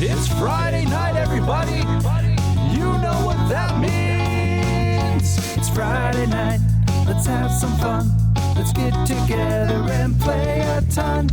It's Friday night, everybody. You know what that means. It's Friday night. Let's have some fun. Let's get together and play a ton.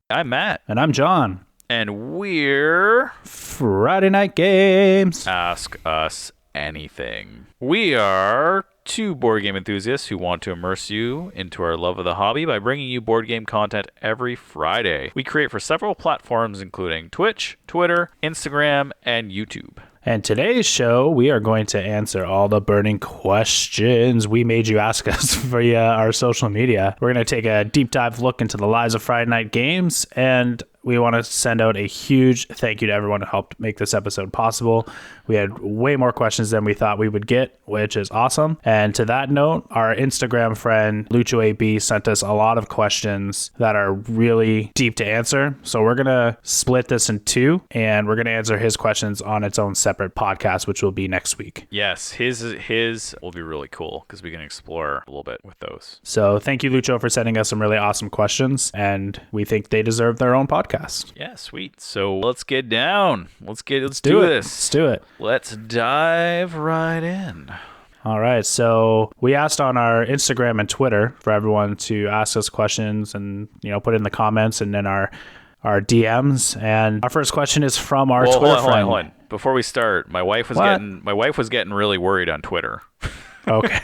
I'm Matt. And I'm Jon. And we're Friday Night Games. Ask Us Anything. We are two board game enthusiasts who want to immerse you into our love of the hobby by bringing you board game content every Friday. We create for several platforms including Twitch, Twitter, Instagram, and YouTube. And today's show, we are going to answer all the burning questions we made you ask us via our social media. We're going to take a deep dive look into the lives of Friday Night Games, and we want to send out a huge thank you to everyone who helped make this episode possible. We had way more questions than we thought we would get, which is awesome. And to that note, our Instagram friend, LuchoAB, sent us a lot of questions that are really deep to answer. So we're going to split this in two, and we're going to answer his questions on its own separate podcast, which will be next week. Yes, his will be really cool because we can explore a little bit with those. So thank you, Lucho, for sending us some really awesome questions, and we think they deserve their own podcast. Yeah, sweet. So let's get down. Let's do this. Let's do it. Let's dive right in. All right. So we asked on our Instagram and Twitter for everyone to ask us questions and, put it in the comments and then our DMs. And our first question is from our Twitter friend. Hold on. Before we start, my wife was getting really worried on Twitter. Okay.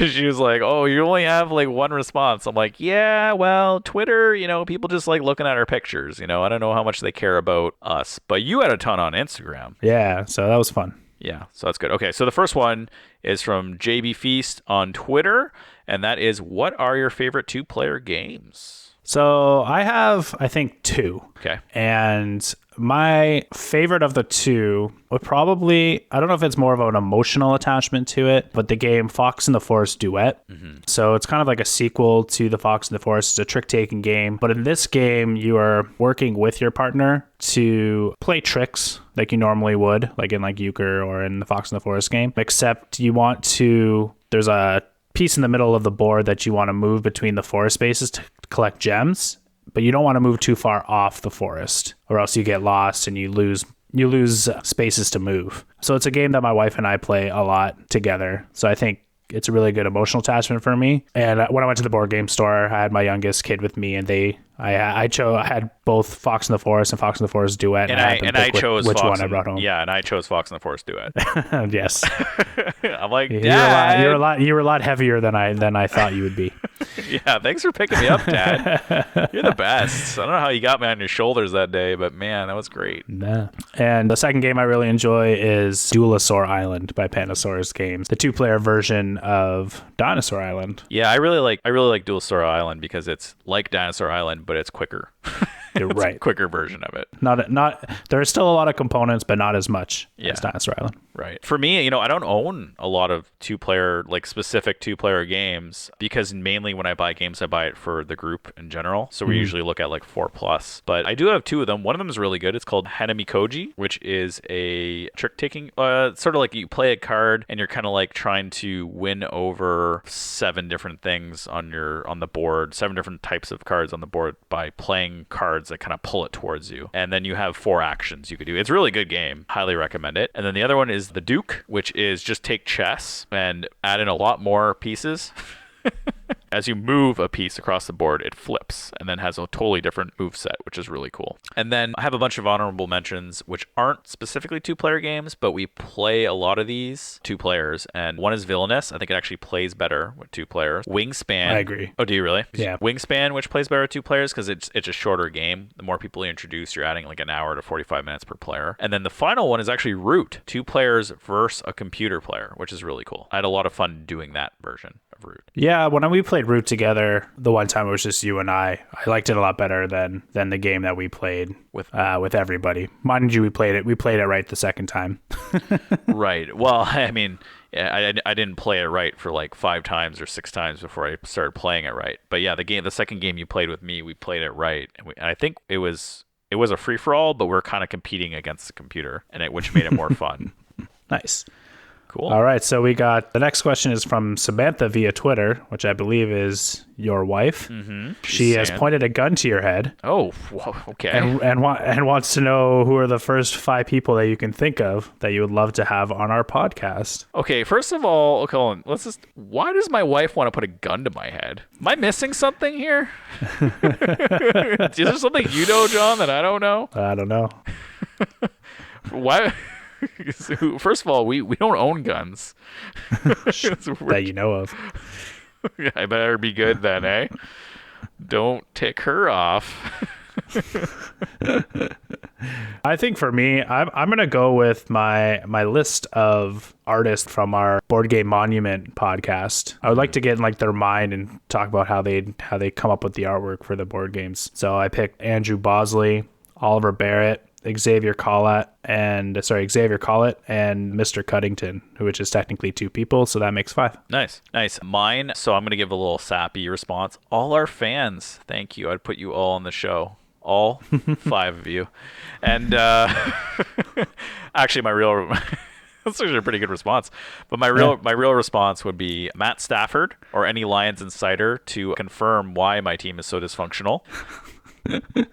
She was like, "Oh, you only have like one response." I'm like, "Yeah, well, Twitter, people just like looking at our pictures. I don't know how much they care about us, but you had a ton on Instagram." Yeah, so that was fun. Yeah, so that's good. Okay, so the first one is from JB Feast on Twitter, and that is, what are your favorite two-player games? So I have, I think, two. Okay. And my favorite of the two would probably, I don't know if it's more of an emotional attachment to it, but the game Fox and the Forest Duet. Mm-hmm. So it's kind of like a sequel to the Fox and the Forest. It's a trick-taking game. But in this game, you are working with your partner to play tricks like you normally would, like in like Euchre or in the Fox and the Forest game. Except there's a piece in the middle of the board that you want to move between the forest spaces to collect gems, but you don't want to move too far off the forest or else you get lost and you lose spaces to move. So it's a game that my wife and I play a lot together. So I think it's a really good emotional attachment for me. And when I went to the board game store, I had my youngest kid with me, and I had both Fox and the Forest and Fox and the Forest Duet, and I chose which Fox one I brought home. Yeah, and I chose Fox and the Forest Duet. Yes. I'm like, Dad. You were a lot heavier than I thought you would be. Yeah, thanks for picking me up, Dad. You're the best. I don't know how you got me on your shoulders that day, but man, that was great. Nah. And the second game I really enjoy is Duelosaur Island by Panasaurus Games, the two-player version of Dinosaur Island. Yeah, I really like Duelosaur Island because it's like Dinosaur Island, but it's quicker. You're right. A quicker version of it. Not. There's still a lot of components, but not as much as Dinosaur Island. Right. For me, I don't own a lot of specific two-player games because mainly when I buy games, I buy it for the group in general. So we usually look at like 4+. But I do have two of them. One of them is really good. It's called Hanami Koji, which is a trick-taking, sort of like you play a card and you're kind of like trying to win over 7 different things on the board, 7 different types of cards on the board by playing cards that kind of pull it towards you. And then you have 4 actions you could do. It's a really good game. Highly recommend it. And then the other one is the Duke, which is just take chess and add in a lot more pieces. As you move a piece across the board, it flips and then has a totally different move set, which is really cool. And then I have a bunch of honorable mentions, which aren't specifically two-player games, but we play a lot of these 2 players. And one is Villainous. I think it actually plays better with 2 players. Wingspan. I agree. Oh, do you really? Yeah. Wingspan, which plays better with 2 players because it's a shorter game. The more people you introduce, you're adding like an hour to 45 minutes per player. And then the final one is actually Root, 2 players versus a computer player, which is really cool. I had a lot of fun doing that version of Root. Yeah, when we played Root together, the one time it was just you and I liked it a lot better than the game that we played with everybody. Mind you, we played it right the second time. Right. Well, I mean, I didn't play it right for like 5 times or 6 times before I started playing it right. But yeah, the second game you played with me, we played it right, and I think it was a free for all, but we're kind of competing against the computer, which made it more fun. Nice. Cool. All right, so we got the next question is from Samantha via Twitter, which I believe is your wife. Mm-hmm. She has pointed a gun to your head. Oh, okay. And wants to know who are the first 5 people that you can think of that you would love to have on our podcast. Okay, first of all, okay, hold on. Why does my wife want to put a gun to my head? Am I missing something here? Is there something you know, John, that I don't know? I don't know. Why? First of all, we don't own guns. That you know of. I better be good then, eh? Don't tick her off. I think for me, I'm gonna go with my list of artists from our Board Game Monument podcast. I would like to get in like their mind and talk about how they come up with the artwork for the board games. So I picked Andrew Bosley, Oliver Barrett, Xavier Collett and Mr. Cuddington, which is technically 2 people, so that makes 5. Nice. Mine, so I'm going to give a little sappy response. All our fans, thank you. I'd put you all on the show. All 5 of you. And actually, my real... That's actually a pretty good response. But my real response would be Matt Stafford or any Lions insider to confirm why my team is so dysfunctional.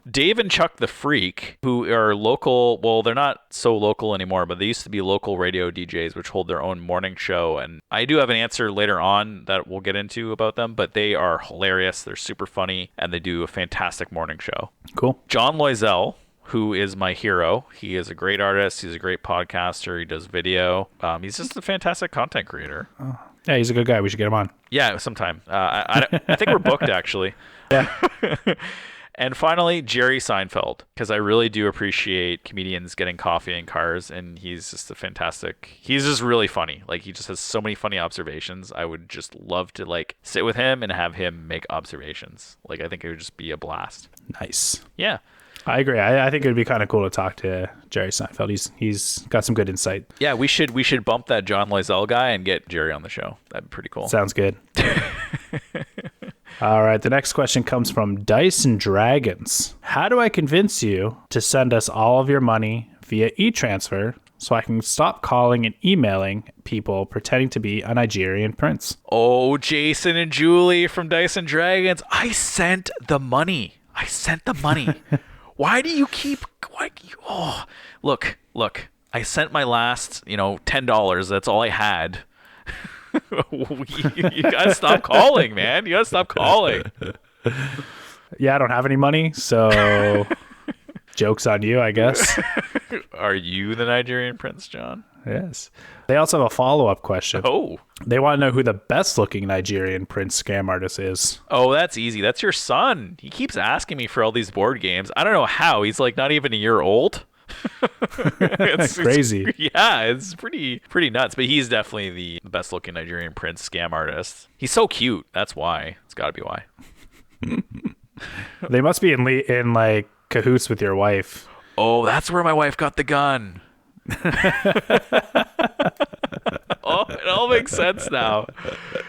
Dave and Chuck the Freak, who are local, well, they're not so local anymore, but they used to be local radio DJs, which hold their own morning show. And I do have an answer later on that we'll get into about them, but they are hilarious. They're super funny, and they do a fantastic morning show. Cool. John Loisel, who is my hero. He is a great artist. He's a great podcaster. He does video. He's just a fantastic content creator. Oh. Yeah, he's a good guy. We should get him on. Yeah, sometime. I think we're booked, actually. Yeah. And finally, Jerry Seinfeld, because I really do appreciate comedians getting coffee in cars, and he's just he's just really funny. Like, he just has so many funny observations. I would just love to, like, sit with him and have him make observations. Like, I think it would just be a blast. Nice. Yeah. I agree. I think it would be kind of cool to talk to Jerry Seinfeld. He's got some good insight. Yeah, we should bump that John Loisel guy and get Jerry on the show. That'd be pretty cool. Sounds good. All right, the next question comes from Dice and Dragons. How do I convince you to send us all of your money via e-transfer so I can stop calling and emailing people pretending to be a Nigerian prince? Oh, Jason and Julie from Dice and Dragons. I sent the money. Why do you keep... Look. I sent my last, $10. That's all I had. You gotta stop calling, man. You gotta stop calling. Yeah, I don't have any money, so joke's on you, I guess. Are you the Nigerian prince, John? Yes. They also have a follow-up question. Oh. They want to know who the best-looking Nigerian prince scam artist is. Oh, that's easy. That's your son. He keeps asking me for all these board games. I don't know how. He's like not even a year old. It's crazy. It's pretty nuts, but he's definitely the best looking Nigerian prince scam artist. He's so cute. That's why. It's got to be why. They must be in like cahoots with your wife. Oh, that's where my wife got the gun. Oh, it all makes sense now.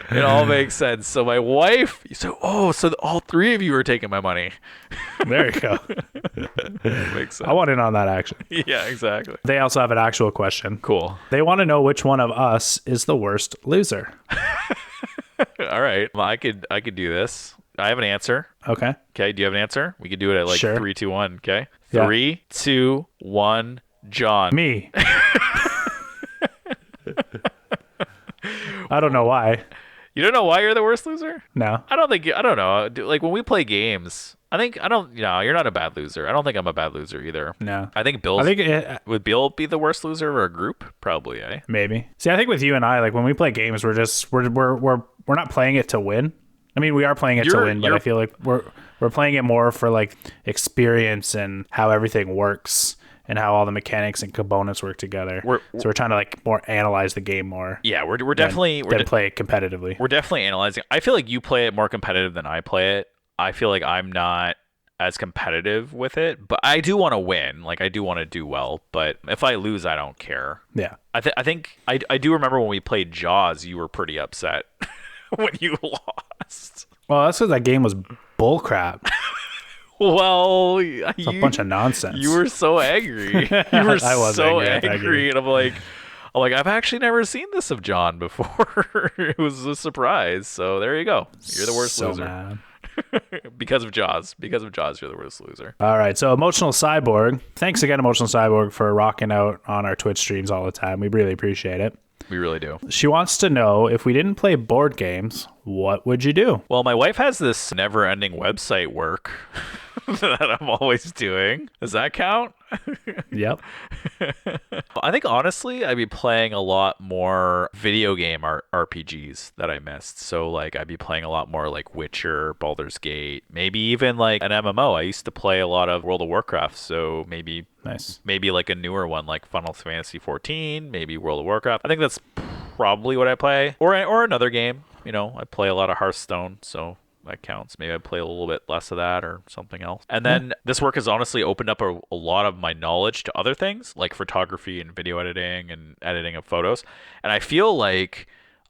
It all makes sense. So my wife, so all 3 of you are taking my money. There you go. Makes sense. I want in on that action. Yeah, exactly. They also have an actual question. Cool. They want to know which one of us is the worst loser. All right. Well, I could do this. I have an answer. Okay. Okay. Do you have an answer? We could do it at like sure. 3, 2, 1. Okay. Yeah. 3, 2, 1. John. Me. I don't know why. You don't know why you're the worst loser? No. I don't know. Like when we play games, you're not a bad loser. I don't think I'm a bad loser either. No. I think would Bill be the worst loser of our group? Probably, eh? Maybe. See, I think with you and I, like when we play games, we're not playing it to win. I mean, we are playing it to win, but I feel like we're playing it more for like experience and how everything works and how all the mechanics and components work together. So we're trying to like more analyze the game more. Yeah, we're definitely play it competitively. We're definitely analyzing. I feel like you play it more competitive than I play it. I feel like I'm not as competitive with it, but I do want to win. Like I do want to do well, but if I lose, I don't care. Yeah. I think I do remember when we played Jaws, you were pretty upset when you lost. Well, that's because that game was bullcrap. Well, it's a bunch of nonsense. You were so angry. You were I was so angry. and I'm like, I'm like, I've actually never seen this of Jon before. It was a surprise. So there you go. You're the worst loser. Mad. Because of Jaws. Because of Jaws, you're the worst loser. All right. So Emotional Cyborg. Thanks again, Emotional Cyborg, for rocking out on our Twitch streams all the time. We really appreciate it. We really do. She wants to know, if we didn't play board games, what would you do? Well, my wife has this never-ending website work that I'm always doing. Does that count? Yep. I think, honestly, I'd be playing a lot more video game RPGs that I missed. So, like, I'd be playing a lot more, like, Witcher, Baldur's Gate, maybe even, like, an MMO. I used to play a lot of World of Warcraft, so maybe like a newer one, like Final Fantasy 14, maybe World of Warcraft. I think that's probably what I play. Or another game. You know, I play a lot of Hearthstone, so that counts. Maybe I play a little bit less of that or something else. And then this work has honestly opened up a lot of my knowledge to other things, like photography and video editing and editing of photos. And I feel like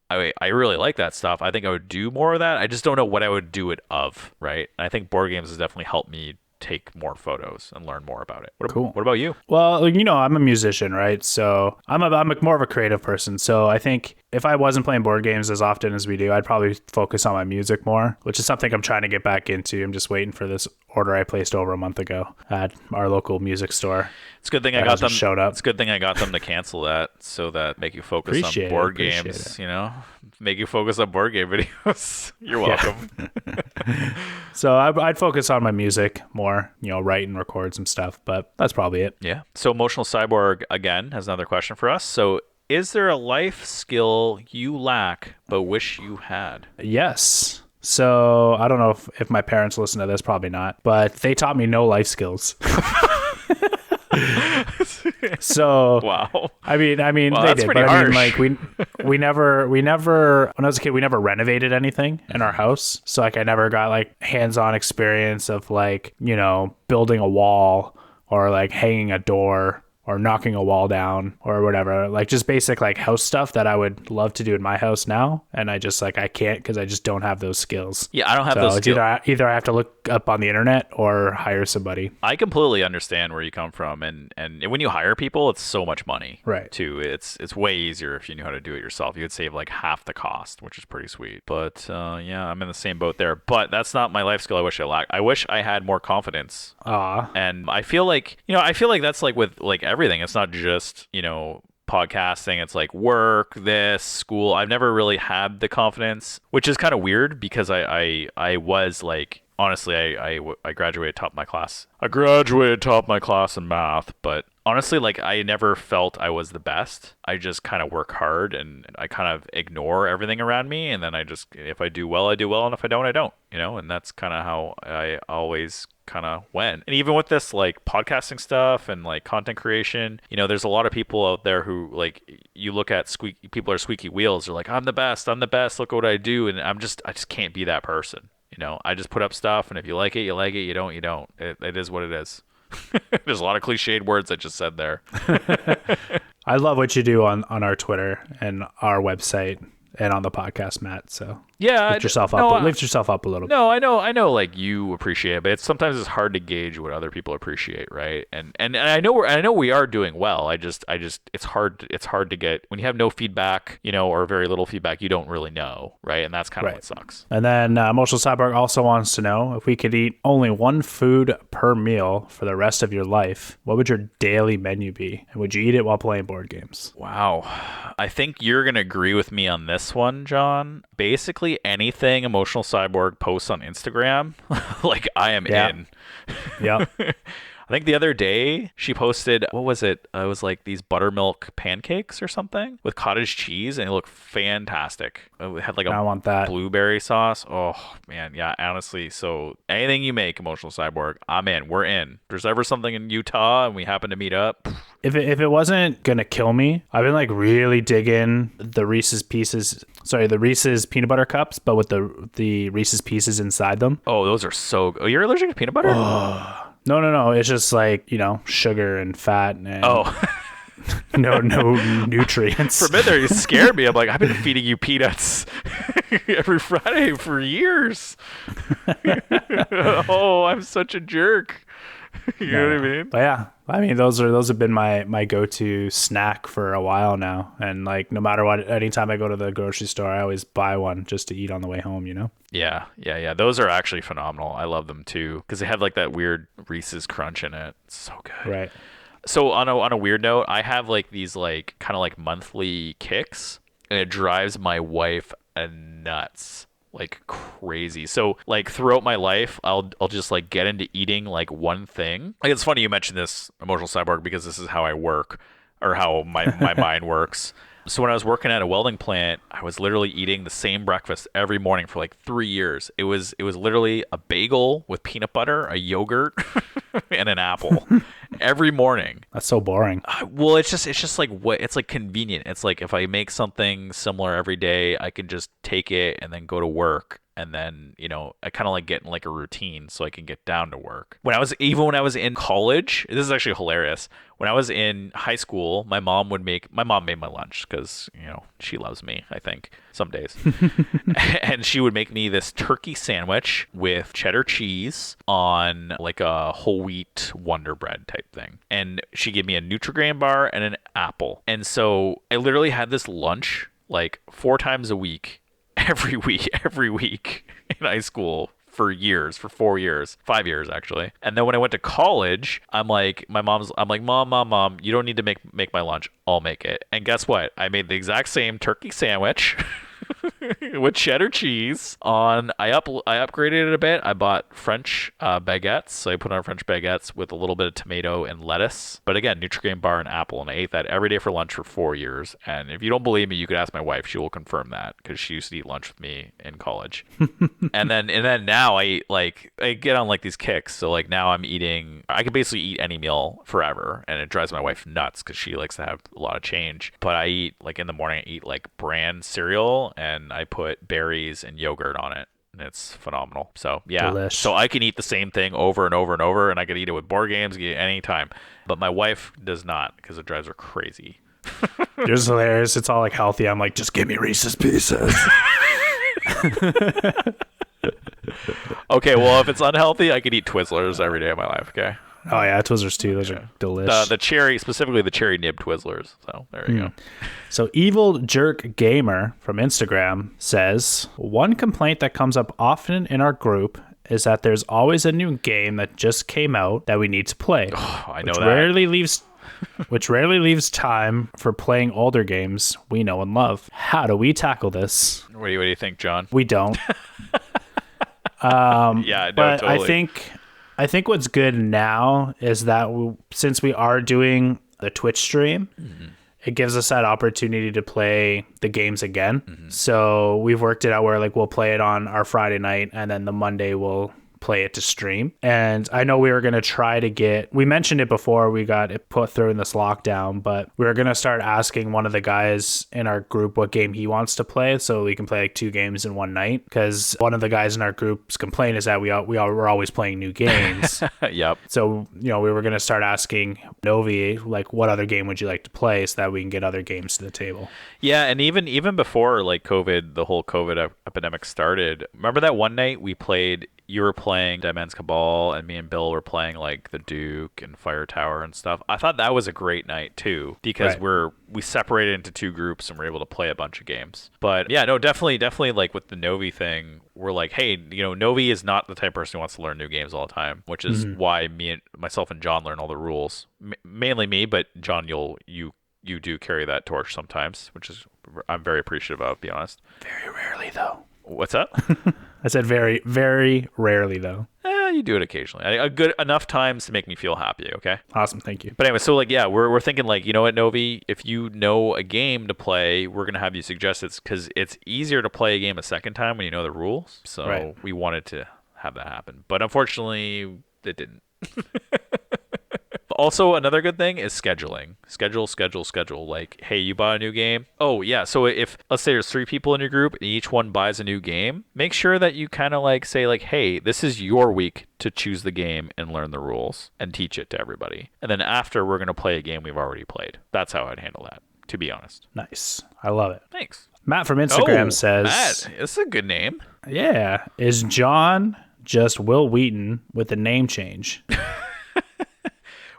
I really like that stuff. I think I would do more of that. I just don't know what I would do it of, right? And I think board games has definitely helped me take more photos and learn more about it. Cool. What about you? Well, you know, I'm a musician, right? So I'm more of a creative person. So I think if I wasn't playing board games as often as we do, I'd probably focus on my music more, which is something I'm trying to get back into. I'm just waiting for this order I placed over a month ago at our local music store. It's a good thing I got them. Showed up. It's a good thing I got them to cancel that, so that make you focus on board games. You know, make you focus on board game videos. You're welcome. Yeah. So I'd focus on my music more. You know, write and record some stuff, but that's probably it. Yeah. So Emotional Cyborg again has another question for us. So, is there a life skill you lack but wish you had? Yes. So I don't know if my parents listen to this, probably not, but they taught me no life skills. So wow. I mean, well, they did, but harsh. I mean, like we never. When I was a kid, we never renovated anything in our house. So like, I never got like hands-on experience of like, you know, building a wall or like hanging a door or knocking a wall down or whatever, like just basic like house stuff that I would love to do in my house now. And I just like, I can't, because I just don't have those skills. Yeah, I don't have those skills. Either I have to look up on the internet or hire somebody. I completely understand where you come from. And when you hire people, it's so much money. Right. Too. It's way easier if you knew how to do it yourself. You would save like half the cost, which is pretty sweet. But yeah, I'm in the same boat there. But that's not my life skill I wish I lacked. I wish I had more confidence. And I feel like, that's like with like everything. It's not just, you know, podcasting. It's like work, this, school. I've never really had the confidence, which is kind of weird because I was like, honestly, I graduated top of my class. I graduated top of my class in math, but honestly, like I never felt I was the best. I just kind of work hard and I kind of ignore everything around me. And then if I do well, I do well. And if I don't, I don't, you know, and that's kind of how I always kind of went. And even with this like podcasting stuff and like content creation, you know, there's a lot of people out there who like, you look at people are squeaky wheels. They're like, I'm the best. Look what I do. And I just can't be that person. You know, I just put up stuff, and if you like it, you like it. You don't, you don't. It is what it is. There's a lot of cliched words I just said there. I love what you do on our Twitter and our website and on the podcast, Matt. So yeah, lift yourself up a little bit. No, I know like you appreciate it, but sometimes it's hard to gauge what other people appreciate, right? And I know we are doing well. I just it's hard to get when you have no feedback, you know, or very little feedback, you don't really know, right? And that's kind of what sucks. And then Emotional Cyborg also wants to know, if we could eat only one food per meal for the rest of your life, what would your daily menu be? And would you eat it while playing board games? Wow. I think you're going to agree with me on this one, Jon. Basically anything Emotional Cyborg posts on Instagram, like I am in. Yeah. I think the other day she posted, what was it? It was like these buttermilk pancakes or something with cottage cheese, and it looked fantastic. It had like I want that blueberry sauce. Oh man, yeah, honestly. So anything you make, Emotional Cyborg, I'm in. We're in. If there's ever something in Utah and we happen to meet up. If it wasn't gonna kill me, I've been like really digging the Reese's peanut butter cups, but with the Reese's Pieces inside them. Oh, those are so good. Oh, you're allergic to peanut butter? Oh. No. It's just like, you know, sugar and fat and no nutrients. For a minute there, you scared me. I'm like, I've been feeding you peanuts every Friday for years. Oh, I'm such a jerk. You know what I mean? But yeah, I mean, those have been my go-to snack for a while now. And like, no matter what, anytime I go to the grocery store, I always buy one just to eat on the way home, you know? Yeah. Those are actually phenomenal. I love them too because they have like that weird Reese's Crunch in it. It's so good. Right. So on a weird note, I have like these like kind of like monthly kicks, and it drives my wife nuts. Like crazy. So like throughout my life, I'll just like get into eating like one thing. Like it's funny you mentioned this, Emotional Cyborg, because this is how I work, or how my mind works. So when I was working at a welding plant, I was literally eating the same breakfast every morning for like 3 years. It was literally a bagel with peanut butter, a yogurt, and an apple every morning. That's so boring. Well, it's just like it's like convenient. It's like if I make something similar every day, I can just take it and then go to work. And then, you know, I kind of like get in like a routine so I can get down to work. When I was in college, this is actually hilarious. When I was in high school, my mom made my lunch because, you know, she loves me, I think, some days. And she would make me this turkey sandwich with cheddar cheese on like a whole wheat Wonder Bread type thing. And she gave me a Nutri-Grain bar and an apple. And so I literally had this lunch like 4 times a week. Every week in high school for 4 years, 5 years actually. And then when I went to college, I'm like, mom, you don't need to make my lunch. I'll make it. And guess what? I made the exact same turkey sandwich with cheddar cheese on. I upgraded it a bit. I bought French baguettes. So I put on French baguettes with a little bit of tomato and lettuce. But again, Nutri-Grain bar and apple. And I ate that every day for lunch for 4 years. And if you don't believe me, you could ask my wife. She will confirm that because she used to eat lunch with me in college. and then now I get on like these kicks. So like now I can basically eat any meal forever. And it drives my wife nuts because she likes to have a lot of change. But I eat like in the morning, I eat like bran cereal. And I put berries and yogurt on it. And it's phenomenal. So, yeah. Delish. So I can eat the same thing over and over and over. And I can eat it with board games anytime. But my wife does not because it drives her crazy. Yours is hilarious. It's all like healthy. I'm like, just give me Reese's Pieces. Okay, well, if it's unhealthy, I could eat Twizzlers every day of my life, okay? Oh, yeah, Twizzlers too. Those are delicious. The cherry, specifically the cherry nib Twizzlers. So there you go. So Evil Jerk Gamer from Instagram says, one complaint that comes up often in our group is that there's always a new game that just came out that we need to play. Oh, I know that. Which rarely leaves time for playing older games we know and love. How do we tackle this? What do you think, John? We don't. Yeah, no, but totally. I think what's good now is that since we are doing the Twitch stream, it gives us that opportunity to play the games again. So we've worked it out where like we'll play it on our Friday night and then the Monday we'll play it to stream. And I know we were going to try to we mentioned it before we got it put through in this lockdown, but we were going to start asking one of the guys in our group what game he wants to play so we can play like 2 games in one night, because one of the guys in our group's complaint is that we're always playing new games. Yep. So, you know, we were going to start asking Novi, like, what other game would you like to play so that we can get other games to the table? Yeah, and even before like the whole COVID epidemic started, remember that one night we played, you were playing Dead Man's Cabal and me and Bill were playing like the Duke and Fire Tower and stuff. I thought that was a great night too, because we separated into 2 groups and we're able to play a bunch of games. But yeah, no, definitely like with the Novi thing, we're like, hey, you know, Novi is not the type of person who wants to learn new games all the time, which is why myself and John learn all the rules. Mainly me, but John, you do carry that torch sometimes, which is I'm very appreciative of, to be honest. Very rarely, though. What's that? I said very, very rarely, though. You do it occasionally. A good enough times to make me feel happy, okay? Awesome, thank you. But anyway, so like, yeah, we're thinking like, you know what, Novi, if you know a game to play, we're going to have you suggest it, because it's easier to play a game a second time when you know the rules. So we wanted to have that happen. But unfortunately, it didn't. Also, another good thing is scheduling. Schedule. Like, hey, you buy a new game. Oh, yeah. So if, let's say there's 3 people in your group and each one buys a new game, make sure that you kind of like say like, hey, this is your week to choose the game and learn the rules and teach it to everybody. And then after, we're going to play a game we've already played. That's how I'd handle that, to be honest. Nice. I love it. Thanks. Matt from Instagram says... Matt, it's a good name. Yeah. Is John just Wil Wheaton with a name change?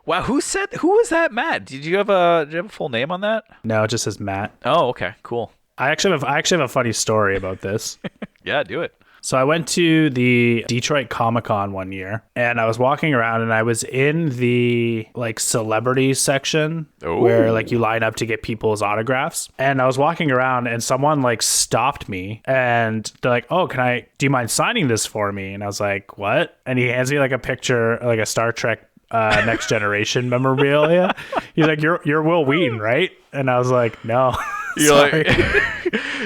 Wow, who was that, Matt? Do you have a full name on that? No, it just says Matt. Oh, okay, cool. I actually have a funny story about this. Yeah, do it. So I went to the Detroit Comic-Con one year, and I was walking around, and I was in the like celebrity section where like you line up to get people's autographs. And I was walking around, and someone like stopped me, and they're like, "Oh, do you mind signing this for me?" And I was like, "What?" And he hands me like a picture, like a Star Trek Next Generation memorabilia. He's like, "You're Wil Wheaton, right?" And I was like, "No." You're like,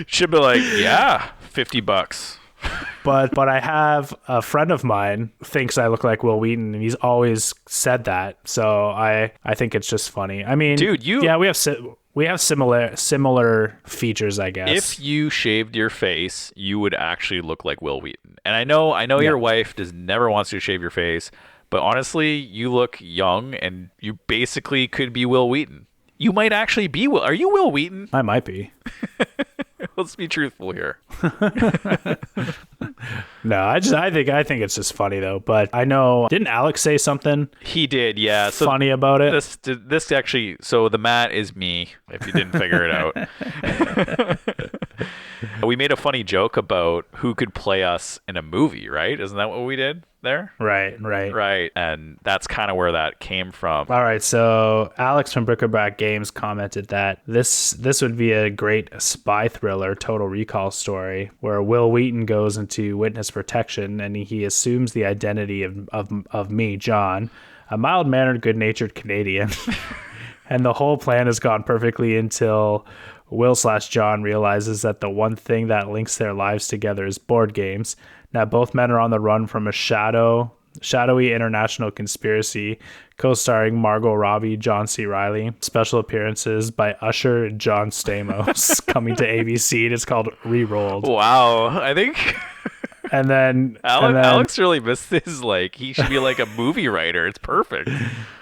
should be like, yeah, $50. But I have a friend of mine thinks I look like Wil Wheaton, and he's always said that. So I think it's just funny. I mean, dude, we have similar features, I guess. If you shaved your face, you would actually look like Wil Wheaton. And I know your wife never wants you to shave your face, but honestly, you look young, and you basically could be Wil Wheaton. You might actually be Are you Wil Wheaton? I might be. Let's be truthful here. No, I think it's just funny though. But I know, didn't Alex say something? He did, yeah. So funny about it. This actually. So the Matt is me. If you didn't figure it out, we made a funny joke about who could play us in a movie, right? Isn't that what we did there? Right. And that's kind of where that came from. All right. So Alex from Brick-a-Brac Games commented that this would be a great spy thriller, Total Recall story, where Wil Wheaton goes into witness protection and he assumes the identity of me, John, a mild-mannered, good-natured Canadian. And the whole plan has gone perfectly until Will/John realizes that the one thing that links their lives together is board games. Now both men are on the run from a shadowy international conspiracy, co-starring Margot Robbie, John C. Reilly. Special appearances by Usher and John Stamos coming to ABC. And it's called Rerolled. Wow, I think. And then Alex really missed this. Like, he should be like a movie writer. It's perfect.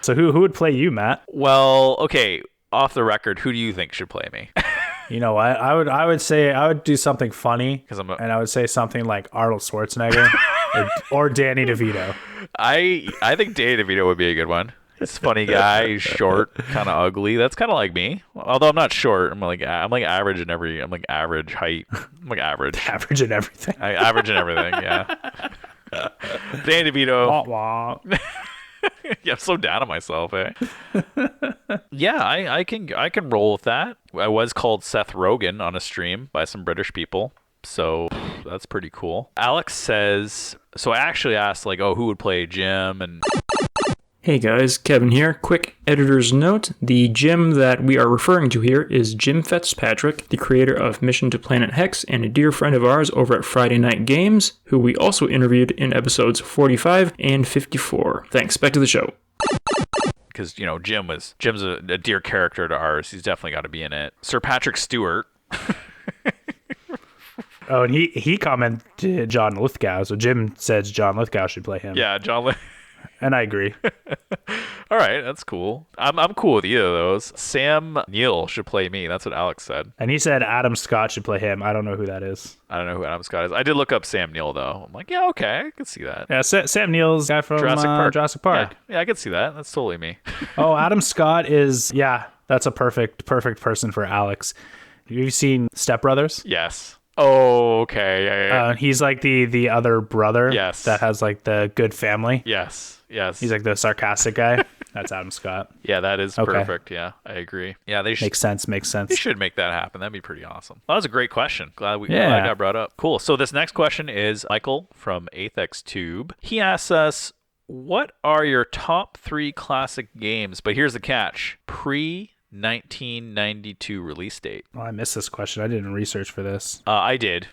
So who would play you, Matt? Well, okay. Off the record, who do you think should play me? You know what? I would say I would do something funny, and I would say something like Arnold Schwarzenegger or Danny DeVito. I think Danny DeVito would be a good one. He's a funny guy. He's short, kind of ugly. That's kind of like me. Although I'm not short. I'm like average in every. I'm like average height. I'm like average. Average in everything. Average in everything. Yeah. Danny DeVito. Wah, wah. Yeah, I'm so down on myself, eh? Yeah, I can roll with that. I was called Seth Rogen on a stream by some British people, so that's pretty cool. Alex says, so I actually asked like, who would play Jim and. Hey guys, Kevin here. Quick editor's note. The Jim that we are referring to here is Jim Fitzpatrick, the creator of Mission to Planet Hex and a dear friend of ours over at Friday Night Games, who we also interviewed in episodes 45 and 54. Thanks. Back to the show. Because, Jim's a dear character to ours. He's definitely got to be in it. Sir Patrick Stewart. Oh, and he commented John Lithgow, so Jim says John Lithgow should play him. Yeah, John Lithgow. And I agree. All right, that's cool. I'm cool with either of those. Sam Neill should play me. That's what Alex said. And he said Adam Scott should play him. I don't know who that is. I don't know who Adam Scott is. I did look up Sam Neill, though. I'm like, yeah, okay, I can see that. Yeah, Sam Neill's guy from Jurassic Park. Yeah, I can see that. That's totally me. Oh, Adam Scott is, that's a perfect person for Alex. Have you seen Step Brothers? Yes. Oh, okay. Yeah. He's like the other brother. Yes. That has like the good family. Yes. He's like the sarcastic guy. That's Adam Scott. Yeah, that is perfect. Yeah, I agree. Yeah, they should. Makes sense. They should make that happen. That'd be pretty awesome. Well, that was a great question. Glad I got brought up. Cool. So this next question is Michael from Athex Tube. He asks us, what are your top 3 classic games? But here's the catch. 1992 release date. Oh, I missed this question. I didn't research for this. I did.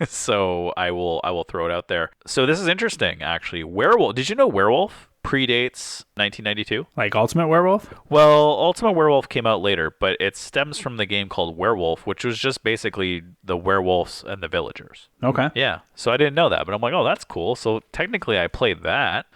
So I will throw it out there. So this is interesting, actually. Werewolf. Did you know Werewolf predates 1992? Like Ultimate Werewolf? Well, Ultimate Werewolf came out later, but it stems from the game called Werewolf, which was just basically the werewolves and the villagers. Okay. Yeah. So I didn't know that, but I'm like, oh, that's cool. So technically I played that.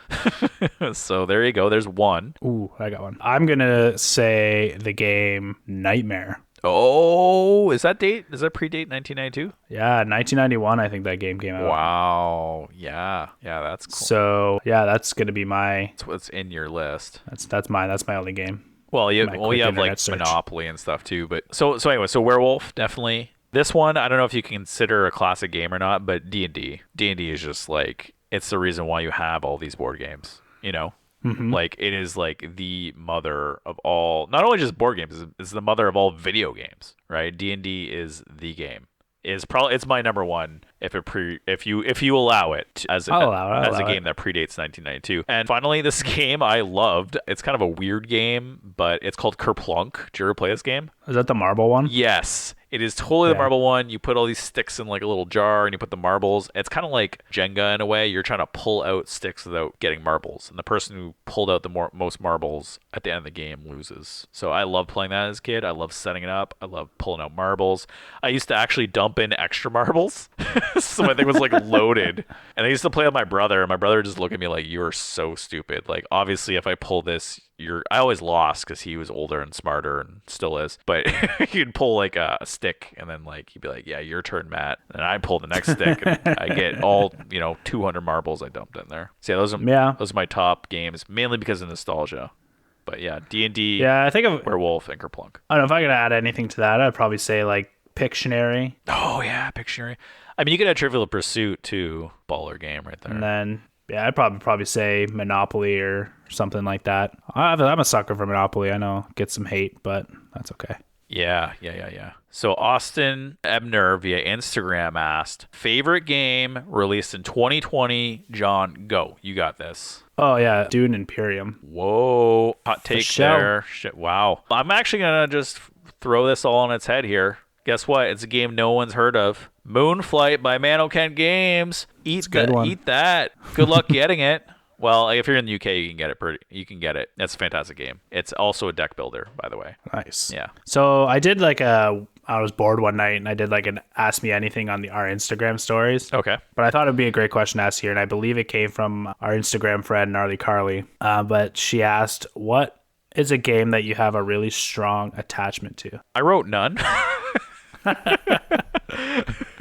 So there you go. There's one. Ooh, I got one. I'm going to say the game Nightmare. Oh, is that predate 1992? Yeah, 1991. I think that game came out. Wow. Yeah, that's cool. So yeah, that's gonna be my. That's what's in your list. That's mine. That's my only game. Well, you My have quick like internet search. Monopoly and stuff too. But so anyway, so Werewolf definitely. This one, I don't know if you can consider a classic game or not, but D&D. D&D is just like, it's the reason why you have all these board games, you know? Like, it is like the mother of all, not only just board games, it's the mother of all video games, right? D&D is the game. It's my number one if you allow it as a game that predates 1992. And finally, this game I loved. It's kind of a weird game, but it's called Kerplunk. Did you ever play this game? Is that the marble one? Yes. It is totally the marble one. You put all these sticks in like a little jar and you put the marbles. It's kind of like Jenga in a way. You're trying to pull out sticks without getting marbles. And the person who pulled out the most marbles at the end of the game loses. So I love playing that as a kid. I love setting it up. I love pulling out marbles. I used to actually dump in extra marbles. So my thing was like loaded. And I used to play with my brother. And my brother would just look at me like, you're so stupid. Like, obviously, if I pull this, I always lost because he was older and smarter and still is. But he'd pull like a stick and then like he'd be like, yeah, your turn, Matt. And I pull the next stick and I get all 200 marbles I dumped in there. So yeah, those are my top games, mainly because of nostalgia. But yeah, D&D. Yeah, I think of Werewolf and Kerplunk. I don't know if I could add anything to that. I'd probably say like Pictionary. Oh yeah, Pictionary. I mean, you could add Trivial Pursuit too. Baller game right there. And then yeah, I'd probably say Monopoly or something like that. I'm a sucker for Monopoly. I know, get some hate, but that's okay. Yeah. So Austin Ebner via Instagram asked, favorite game released in 2020. John, go. You got this. Oh yeah, Dune Imperium. Whoa, hot take there. Shit, wow. I'm actually gonna just throw this all on its head here. Guess what? It's a game no one's heard of. Moonflight by Mano Kent Games. Eat that. Good luck getting it. Well, if you're in the UK, you can get it. It's a fantastic game. It's also a deck builder, by the way. Nice. Yeah. So I did I was bored one night and I did like an Ask Me Anything on our Instagram stories. Okay. But I thought it'd be a great question to ask here, and I believe it came from our Instagram friend Gnarly Carly. But she asked, "What is a game that you have a really strong attachment to?" I wrote none.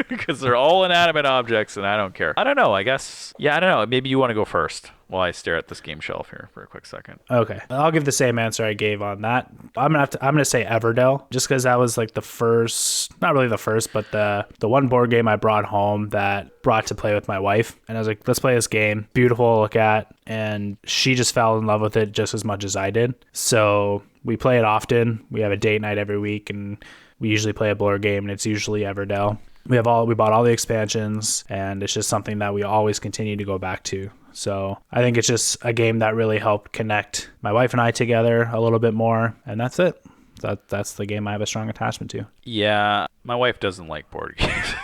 Because they're all inanimate objects and I don't care. I don't know. I guess. Yeah, I don't know. Maybe you want to go first while I stare at this game shelf here for a quick second. Okay. I'll give the same answer I gave on that. I'm gonna say Everdell, just because that was like the first, not really the first, but the one board game I brought home that brought to play with my wife. And I was like, let's play this game. Beautiful to look at. And she just fell in love with it just as much as I did. So we play it often. We have a date night every week, and we usually play a board game, and it's usually Everdell. We bought all the expansions, and it's just something that we always continue to go back to. So I think it's just a game that really helped connect my wife and I together a little bit more, and that's it. That's the game I have a strong attachment to. Yeah, my wife doesn't like board games.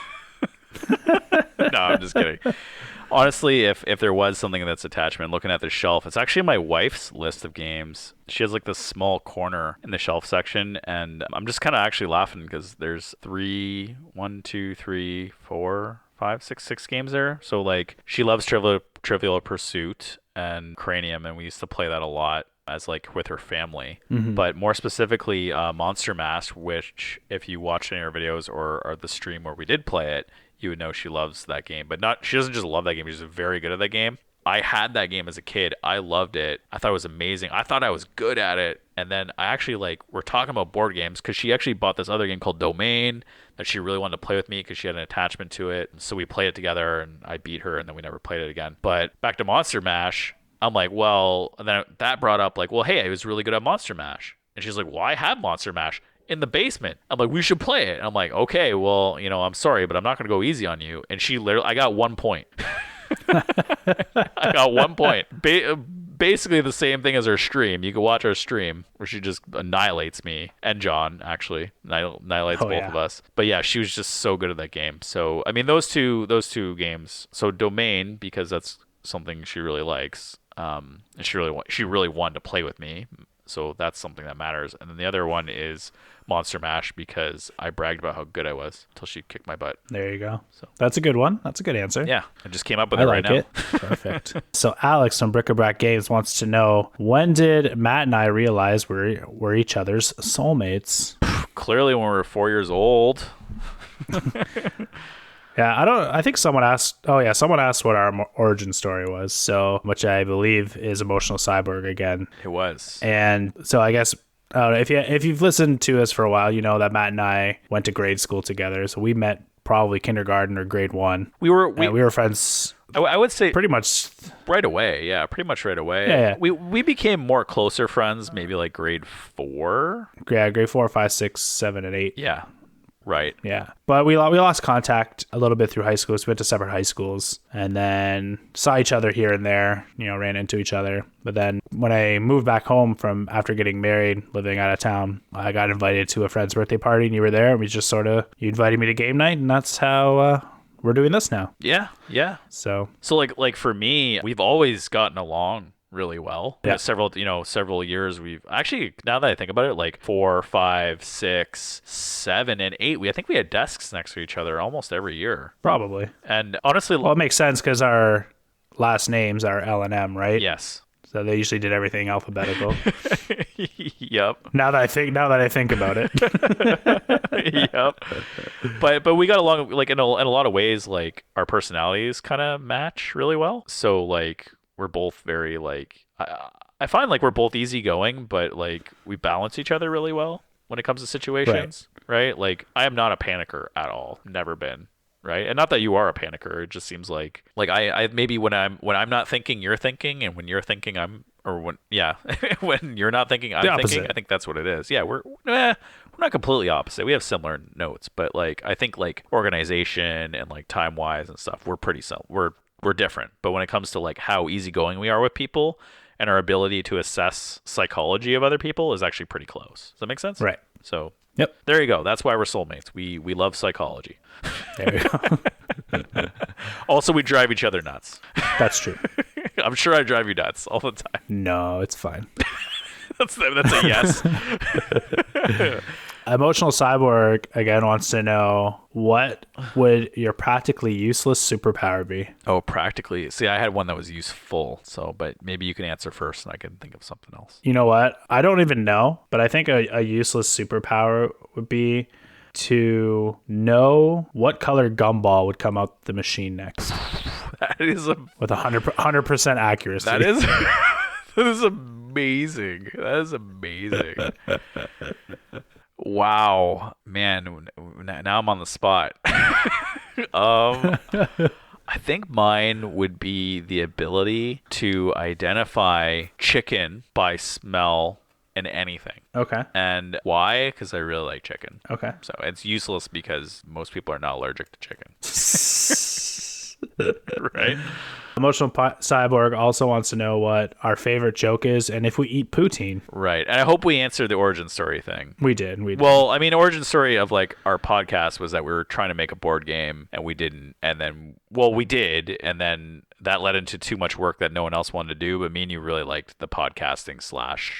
No, I'm just kidding. Honestly, if there was something that's attachment, looking at the shelf, it's actually my wife's list of games. She has like this small corner in the shelf section, and I'm just kind of actually laughing because there's 6 games there. So like she loves Trivial Pursuit and Cranium, and we used to play that a lot as like with her family. Mm-hmm. But more specifically, Monster Mash, which if you watch any of our videos or the stream where we did play it, you would know she loves that game. But she doesn't just love that game, she's very good at that game. I had that game as a kid. I loved it. I thought it was amazing. I thought I was good at it. And then I actually we're talking about board games because she actually bought this other game called Domain that she really wanted to play with me because she had an attachment to it. So we played it together and I beat her and then we never played it again. But back to Monster Mash, I'm like, well, and then that brought up like, well, hey, I was really good at Monster Mash. And she's like, well, I have Monster Mash in the basement. I'm like, we should play it. And I'm like, okay, well, I'm sorry, but I'm not going to go easy on you. And I got 1 point. I got 1 point. Basically the same thing as her stream. You can watch our stream where she just annihilates me and John, actually. Annihilates both of us. But yeah, she was just so good at that game. So, I mean, those two games. So Domain, because that's something she really likes. And she really wanted to play with me. So that's something that matters. And then the other one is Monster Mash because I bragged about how good I was until she kicked my butt. There you go. So that's a good one. That's a good answer. Yeah, I just came up with it right now. Perfect. So Alex from Bric-a-Brac Games wants to know, when did Matt and I realize we're each other's soulmates? clearly when we were 4 years old. Yeah, I think someone asked what our origin story was, so which I believe is Emotional Cyborg again. It was. And so I guess if you've listened to us for a while, you know that Matt and I went to grade school together. So we met probably kindergarten or grade 1. We were friends. I would say pretty much right away. Yeah, pretty much right away. Yeah. We became more closer friends maybe like grade 4. Yeah, grade 4, 5, 6, 7, and 8. Yeah. Right. Yeah. But we lost contact a little bit through high school. So we went to separate high schools and then saw each other here and there, ran into each other. But then when I moved back home from after getting married, living out of town, I got invited to a friend's birthday party and you were there. And we just you invited me to game night, and that's how we're doing this now. Yeah. Yeah. So like for me, we've always gotten along really well. Yeah. Several years we've actually, now that I think about it, like 4, 5, 6, 7, and 8, I think we had desks next to each other almost every year. Probably. And honestly, well, it makes sense because our last names are L and M, right? Yes. So they usually did everything alphabetical. Yep. Now that I think about it. Yep. But we got along like in a lot of ways. Like our personalities kind of match really well. So like we're both very like I find like we're both easygoing, but like we balance each other really well when it comes to situations. Right? Like I am not a panicker at all. Never been. Right. And not that you are a panicker. It just seems like I maybe when I'm not thinking, you're thinking, and when you're thinking, when you're not thinking, I'm thinking. I think that's what it is. Yeah. We're not completely opposite. We have similar notes, but like I think like organization and like time wise and stuff, we're pretty similar. We're different. But when it comes to like how easygoing we are with people and our ability to assess psychology of other people is actually pretty close. Does that make sense? Right. So yep. There you go. That's why we're soulmates. We love psychology. There you go. Also, we drive each other nuts. That's true. I'm sure I drive you nuts all the time. No, it's fine. That's a yes. Emotional Cyborg again wants to know, what would your practically useless superpower be? Oh, practically. See, I had one that was useful. But maybe you can answer first, and I can think of something else. You know what? I don't even know, but I think a useless superpower would be to know what color gumball would come out the machine next. That is with 100% accuracy. That is amazing. That is amazing. Wow, man. Now I'm on the spot. I think mine would be the ability to identify chicken by smell in anything. Okay. And why? Because I really like chicken. Okay. So it's useless because most people are not allergic to chicken. Right? Emotional Cyborg also wants to know what our favorite joke is and if we eat poutine. Right. And I hope we answered the origin story thing. We did. Well, I mean, origin story of like our podcast was that we were trying to make a board game and we didn't. And then, we did. And then that led into too much work that no one else wanted to do. But me and you really liked the podcasting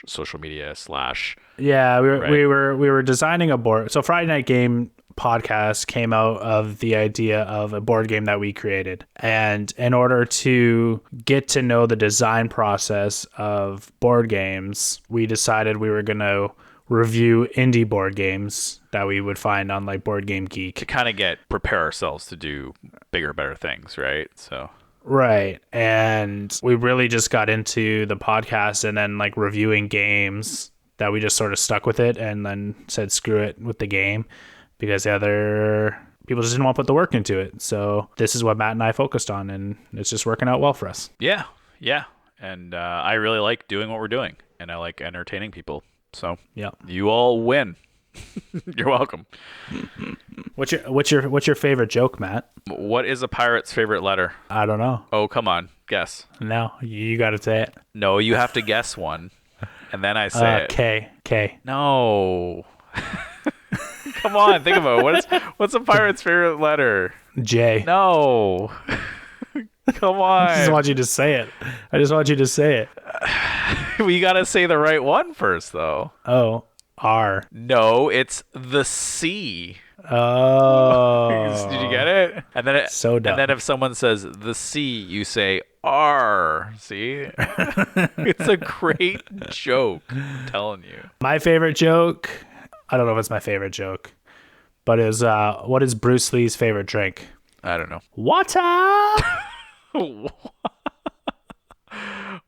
/ social media / Yeah, we were designing a board. So Friday Night Game podcast came out of the idea of a board game that we created, and in order to get to know the design process of board games, we decided we were going to review indie board games that we would find on like Board Game Geek to kind of prepare ourselves to do bigger, better things, right? So right. And we really just got into the podcast and then like reviewing games that we just sort of stuck with it and then said screw it with the game, because the other people just didn't want to put the work into it. So this is what Matt and I focused on, and it's just working out well for us. Yeah. And I really like doing what we're doing, and I like entertaining people. So yeah, you all win. You're welcome. What's your favorite joke, Matt? What is a pirate's favorite letter? I don't know. Oh, come on. Guess. No, you got to say it. No, you have to guess one, and then I say it. K. No. Come on, think about it. What's a pirate's favorite letter? J. No. Come on. I just want you to say it. We gotta say the right one first, though. Oh, R. No, it's the C. Oh. Did you get it? And then so dumb. And then if someone says the C, you say R. See? It's a great joke. I'm telling you. My favorite joke, I don't know if it's my favorite joke, but is what is Bruce Lee's favorite drink? I don't know. Water.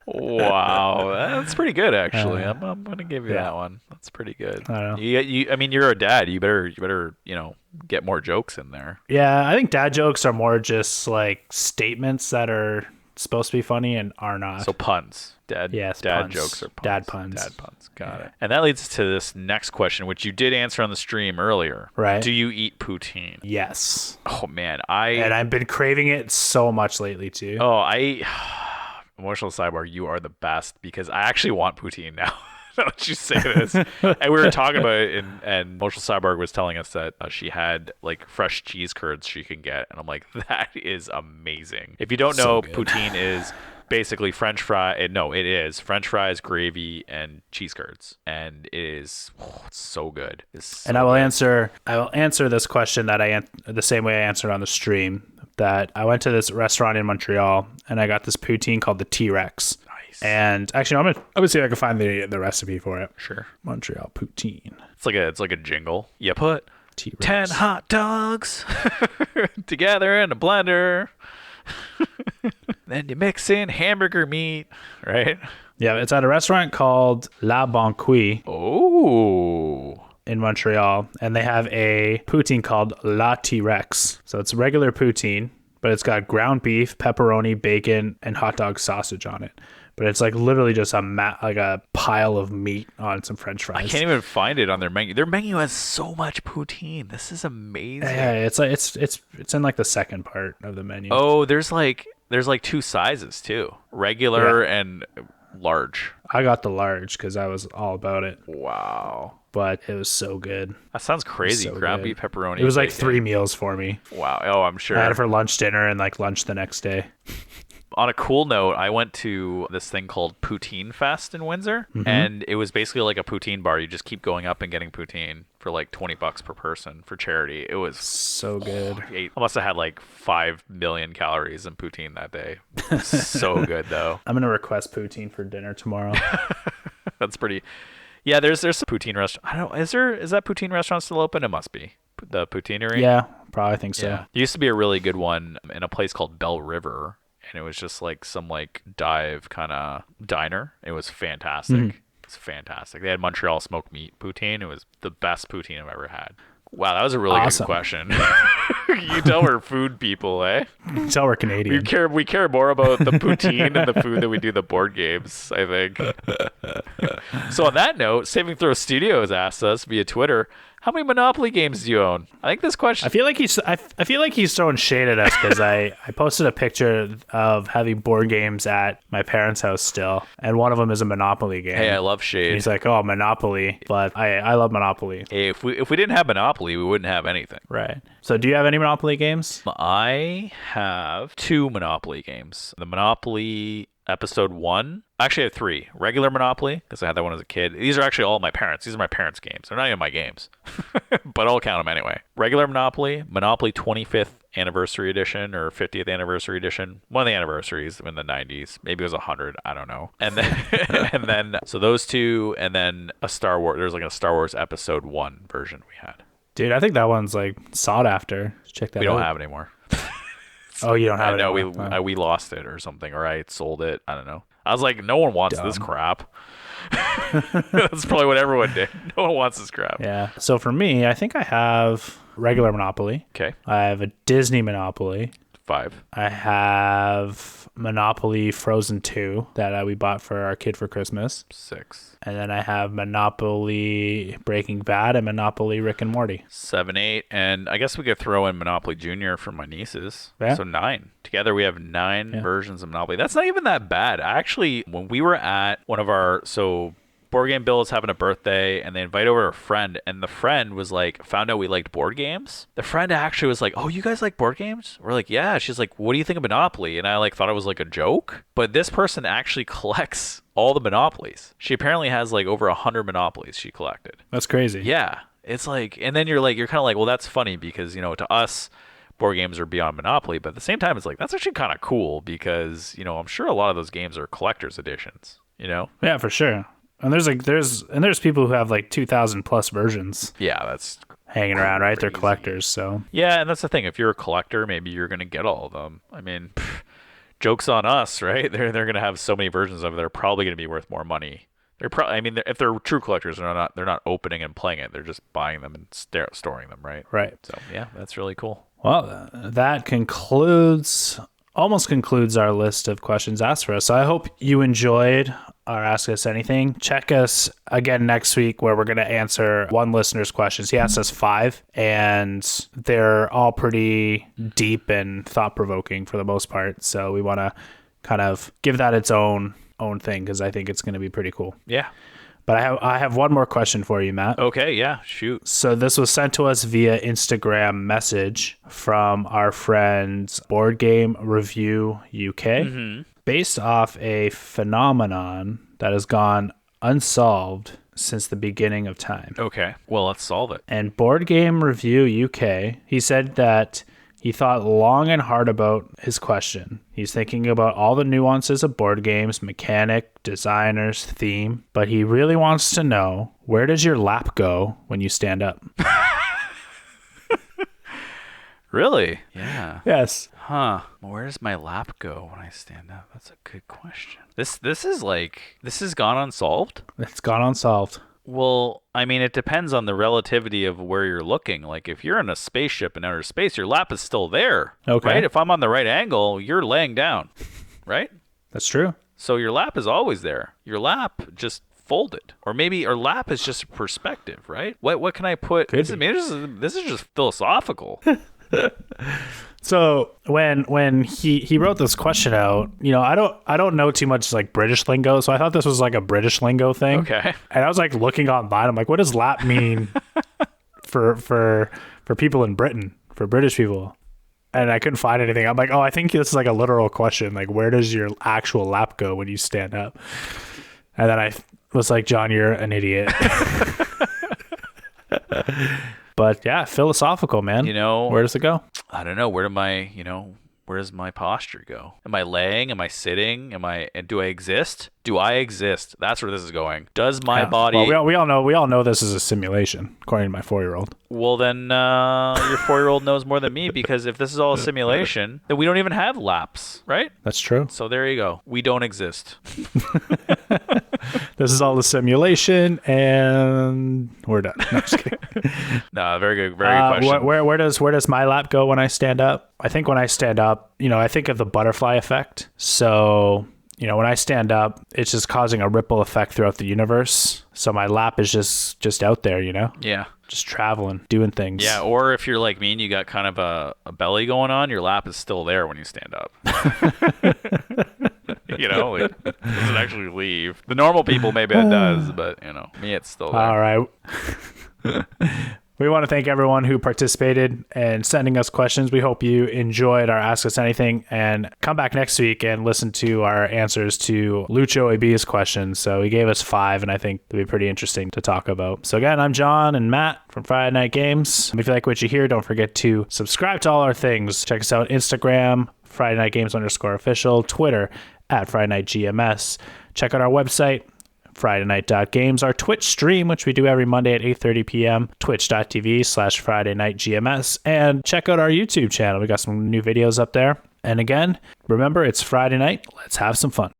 Wow, that's pretty good actually. I'm gonna give you that one. That's pretty good. I don't know. I mean, you're a dad. You better get more jokes in there. Yeah, I think dad jokes are more just like statements that are supposed to be funny and are not. So puns. Dad puns. jokes are puns. Dad puns. Dad puns. Got it. And that leads us to this next question, which you did answer on the stream earlier. Right. Do you eat poutine? Yes. Oh man, And I've been craving it so much lately too. Emotional sidebar, you are the best because I actually want poutine now. Now that you say this. And we were talking about it, and Emotional Cyborg was telling us that she had like fresh cheese curds she can get. And I'm like, that is amazing. If you don't know, poutine is basically French fry. No, it is French fries, gravy, and cheese curds. And it is it's so good. And I will answer this question that the same way I answered on the stream. That I went to this restaurant in Montreal and I got this poutine called the T-Rex. Nice. And actually, I'm gonna see if I can find the recipe for it. Sure. Montreal poutine. It's like a jingle. You put T-Rex. 10 hot dogs together in a blender. Then you mix in hamburger meat, right? Yeah, it's at a restaurant called La Banquise. Oh. In Montreal, and they have a poutine called La T-Rex. So it's regular poutine, but it's got ground beef, pepperoni, bacon, and hot dog sausage on it. But it's like literally just a pile of meat on some French fries. I can't even find it on their menu. Their menu has so much poutine. This is amazing. Yeah, it's like it's in like the second part of the menu. Oh, there's like two sizes too, regular and large. I got the large because I was all about it. Wow. But it was so good. That sounds crazy. Ground beef, pepperoni. It was like 3 meals for me. Wow. Oh, I'm sure. I had it for lunch, dinner, and like lunch the next day. On a cool note, I went to this thing called Poutine Fest in Windsor, and it was basically like a poutine bar. You just keep going up and getting poutine for like $20 per person for charity. It was so good. I must have had like 5 million calories in poutine that day. So good though. I'm gonna request poutine for dinner tomorrow. That's pretty. Yeah, there's some poutine restaurant. I don't know. Is that poutine restaurant still open? It must be. The Poutineery? Yeah, probably think so. Yeah. There used to be a really good one in a place called Bell River, and it was just like some like dive kind of diner. It was fantastic. It's fantastic. They had Montreal smoked meat poutine. It was the best poutine I've ever had. Wow, that was a really good question. You tell we're food people, eh? You tell we're Canadian. We care more about the poutine and the food than we do the board games, I think. So on that note, Saving Throw Studios asked us via Twitter, how many Monopoly games do you own? I think this question... I feel like he's throwing shade at us because I posted a picture of having board games at my parents' house still, and one of them is a Monopoly game. Hey, I love shade. And he's like, oh, Monopoly, but I love Monopoly. Hey, if we didn't have Monopoly, we wouldn't have anything. Right. So do you have any Monopoly games? I have 2 Monopoly games. The Monopoly Episode 1. Actually, I have 3. Regular Monopoly, because I had that one as a kid. These are actually all my parents. These are my parents' games. They're not even my games. But I'll count them anyway. Regular Monopoly, Monopoly 25th Anniversary Edition, or 50th Anniversary Edition. One of the anniversaries in the 90s. Maybe it was 100. I don't know. And then, so those 2, and then a Star Wars. There's like a Star Wars Episode 1 version we had. Dude, I think that one's like sought after. Check that out. We don't have it anymore. Oh, you don't have it? No, we lost it or something, or I sold it. I don't know. I was like, no one wants this crap. That's probably what everyone did. No one wants this crap. Yeah. So for me, I think I have regular Monopoly. Okay. I have a Disney Monopoly. 5. I have Monopoly Frozen 2 that we bought for our kid for Christmas. 6. And then I have Monopoly Breaking Bad and Monopoly Rick and Morty. 7, 8. And I guess we could throw in Monopoly Junior for my nieces. Yeah. So 9. Together we have 9 versions of Monopoly. That's not even that bad. Actually, when we were at one of our... Board Game Bill is having a birthday, and they invite over a friend, and the friend was like, found out we liked board games. The friend actually was like, oh, you guys like board games? We're like, yeah. She's like, what do you think of Monopoly? And I like thought it was like a joke, but this person actually collects all the Monopolies. She apparently has like over 100 Monopolies she collected. That's crazy. Yeah. It's like, and then you're kind of like, well, that's funny because, to us, board games are beyond Monopoly, but at the same time, it's like, that's actually kind of cool because, I'm sure a lot of those games are collector's editions, Yeah, for sure. And there's people who have like 2,000 plus versions Yeah, that's hanging around, right? They're crazy. collectors, so Yeah, and that's the thing. If you're a collector, maybe you're gonna get all of them. I mean, joke's on us, right? They're gonna have so many versions of it. They're probably gonna be worth more money. They're probably. I mean, if they're true collectors, they're not opening and playing it. They're just buying them and storing them, right? right. So yeah, that's really cool. Well, that almost concludes our list of questions asked for us. So I hope you enjoyed our Ask Us Anything. Check us again next week where we're going to answer one listener's questions. He asked us 5, and they're all pretty deep and thought-provoking for the most part. So we want to kind of give that its own thing because I think it's going to be pretty cool. Yeah. But I have one more question for you, Matt. Okay. Yeah. Shoot. So this was sent to us via Instagram message from our friend Board Game Review UK. Based off a phenomenon that has gone unsolved since the beginning of time. Okay. Well, let's solve it. And Board Game Review UK, he said that he thought long and hard about his question. He's thinking about all the nuances of board games, mechanic, designers, theme, but he really wants to know, where does your lap go when you stand up? Really? Yeah. Yes. Huh. Where does my lap go when I stand up? That's a good question. This has gone unsolved? It's gone unsolved. Well, I mean, it depends on the relativity of where you're looking. Like, if you're in a spaceship in outer space, your lap is still there. Okay. Right? If I'm on the right angle, you're laying down. Right? That's true. So your lap is always there. Your lap just folded. Or maybe your lap is just a perspective, right? What can I put? Could I mean, this is just philosophical. So when he wrote this question out, I don't know too much like British lingo, so I thought this was like a British lingo thing. Okay. And I was like looking online. I'm like, what does lap mean for people in Britain, for British people? And I couldn't find anything. I'm like, oh, I think this is like a literal question. Like, where does your actual lap go when you stand up? And then I was like, John, you're an idiot. But yeah, philosophical, man. Where does it go? I don't know. Where does my posture go? Am I laying? Am I sitting? Do I exist? Do I exist? That's where this is going. Does my body? Well, we all know this is a simulation, according to my 4-year-old. Well, then your 4-year-old knows more than me, because if this is all a simulation, then we don't even have laps, right? That's true. So there you go. We don't exist. This is all a simulation, and we're done. No, just kidding. No, very good. Very good question. Where does my lap go when I stand up? I think when I stand up, I think of the butterfly effect. So, when I stand up, it's just causing a ripple effect throughout the universe. So my lap is just out there, Yeah. just traveling, doing things. Yeah, or if you're like me and you got kind of a belly going on, your lap is still there when you stand up. It doesn't actually leave. The normal people, maybe it does, but, me, it's still there. All right. We want to thank everyone who participated and sending us questions. We hope you enjoyed our Ask Us Anything, and come back next week and listen to our answers to Lucho AB's questions. So he gave us 5, and I think it'll be pretty interesting to talk about. So again, I'm John and Matt from Friday Night Games. If you like what you hear, don't forget to subscribe to all our things. Check us out on Instagram, Friday Night Games _official, Twitter at Friday Night GMS. Check out our website, FridayNight.Games, our Twitch stream, which we do every Monday at 8:30 p.m., twitch.tv/Friday Night GMS, and check out our YouTube channel. We got some new videos up there. And again, remember, it's Friday night. Let's have some fun.